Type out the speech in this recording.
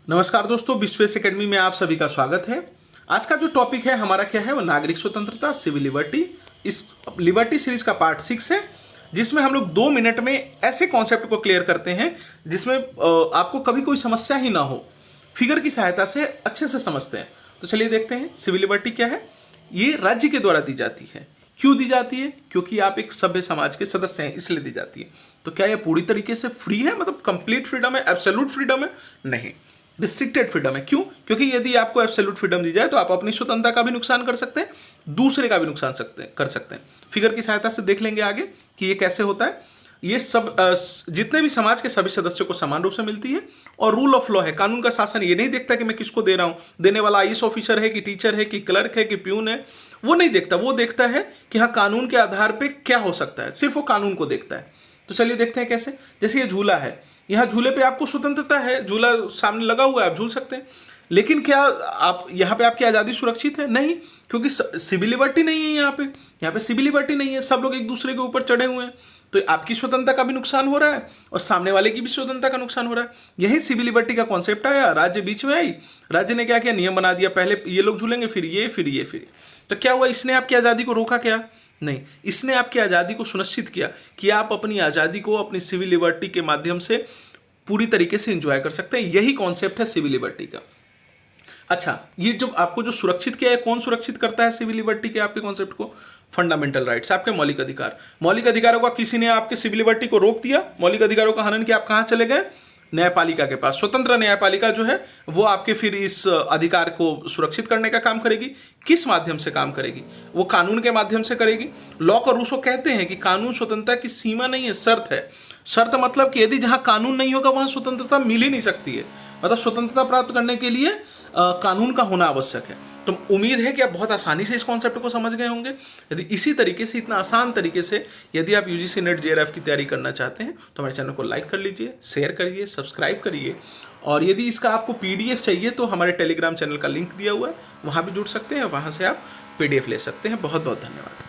नमस्कार दोस्तों, विश्वेश एकेडमी में आप सभी का स्वागत है। आज का जो टॉपिक है हमारा क्या है, वो नागरिक स्वतंत्रता, सिविल लिबर्टी। इस लिबर्टी सीरीज का पार्ट 6 है, जिसमें हम लोग 2 मिनट में ऐसे कॉन्सेप्ट को क्लियर करते हैं जिसमें आपको कभी कोई समस्या ही ना हो। फिगर की सहायता से अच्छे से समझते हैं। तो चलिए देखते हैं सिविल लिबर्टी क्या है। ये राज्य के द्वारा दी जाती है। क्यों दी जाती है? क्योंकि आप एक सभ्य समाज के सदस्य हैं, इसलिए दी जाती है। तो क्या यह पूरी तरीके से फ्री है, मतलब कंप्लीट फ्रीडम है, एब्सोल्यूट फ्रीडम है? नहीं, रिस्ट्रिक्टेड फ्रीडम है। क्यों? क्योंकि यदि आपको एब्सोल्यूट फ्रीडम दी जाए तो आप अपनी स्वतंत्रता का भी नुकसान कर सकते हैं, दूसरे का भी नुकसान कर सकते हैं। फिगर की सहायता से देख लेंगे आगे कि ये कैसे होता है। ये सब जितने भी समाज के सभी सदस्यों को समान रूप से मिलती है, और रूल ऑफ लॉ है, कानून का शासन। ये नहीं देखता कि मैं किसको दे रहा हूं, देने वाला आईएएस ऑफिसर है कि टीचर है कि क्लर्क है कि प्यून है, वो नहीं देखता। वो देखता है कि हाँ, कानून के आधार पर क्या हो सकता है, सिर्फ वो कानून को देखता है। तो चलिए देखते हैं कैसे। जैसे ये झूला है, यहाँ झूले पे आपको स्वतंत्रता है, झूला सामने लगा हुआ है, आप झूल सकते हैं। लेकिन क्या आप यहाँ पे आपकी आज़ादी सुरक्षित है? नहीं, क्योंकि सिविल लिबर्टी नहीं है। यहाँ पे सिविल लिबर्टी नहीं है, सब लोग एक दूसरे के ऊपर चढ़े हुए हैं। तो आपकी स्वतंत्रता का भी नुकसान हो रहा है और सामने वाले की भी स्वतंत्रता का नुकसान हो रहा है। यही सिविल लिबर्टी का कॉन्सेप्ट आया, राज्य बीच में आई। राज्य ने क्या किया, नियम बना दिया, पहले ये लोग झूलेंगे, फिर ये, फिर ये, फिर ये। तो क्या हुआ, इसने आपकी आज़ादी को रोका क्या? नहीं, इसने आपकी आज़ादी को सुनिश्चित किया कि आप अपनी आज़ादी को अपनी सिविल लिबर्टी के माध्यम से पूरी तरीके से एंजॉय कर सकते हैं। यही कॉन्सेप्ट है सिविल लिबर्टी का। अच्छा, ये जब आपको जो सुरक्षित किया है, कौन सुरक्षित करता है सिविल लिबर्टी के आपके कॉन्सेप्ट को? फंडामेंटल राइट्स, आपके मौलिक अधिकार। मौलिक अधिकारों का किसी ने आपके सिविल लिबर्टी को रोक दिया, मौलिक अधिकारों का हनन किया, आप कहां चले गए? न्यायपालिका के पास। स्वतंत्र न्यायपालिका जो है वो आपके फिर इस अधिकार को सुरक्षित करने का काम करेगी। किस माध्यम से काम करेगी? वो कानून के माध्यम से करेगी। लॉक और रूसो कहते हैं कि कानून स्वतंत्रता की सीमा नहीं है, शर्त है। शर्त मतलब कि यदि जहां कानून नहीं होगा वहां स्वतंत्रता मिल ही नहीं सकती है। मतलब स्वतंत्रता प्राप्त करने के लिए कानून का होना आवश्यक है। तो उम्मीद है कि आप बहुत आसानी से इस कॉन्सेप्ट को समझ गए होंगे। यदि इसी तरीके से, इतना आसान तरीके से यदि आप यूजीसी नेट जेआरएफ की तैयारी करना चाहते हैं तो हमारे चैनल को लाइक कर लीजिए, शेयर करिए, सब्सक्राइब करिए। और यदि इसका आपको पीडीएफ चाहिए तो हमारे टेलीग्राम चैनल का लिंक दिया हुआ है, वहाँ भी जुड़ सकते हैं, वहाँ से आप पीडीएफ ले सकते हैं। बहुत बहुत धन्यवाद।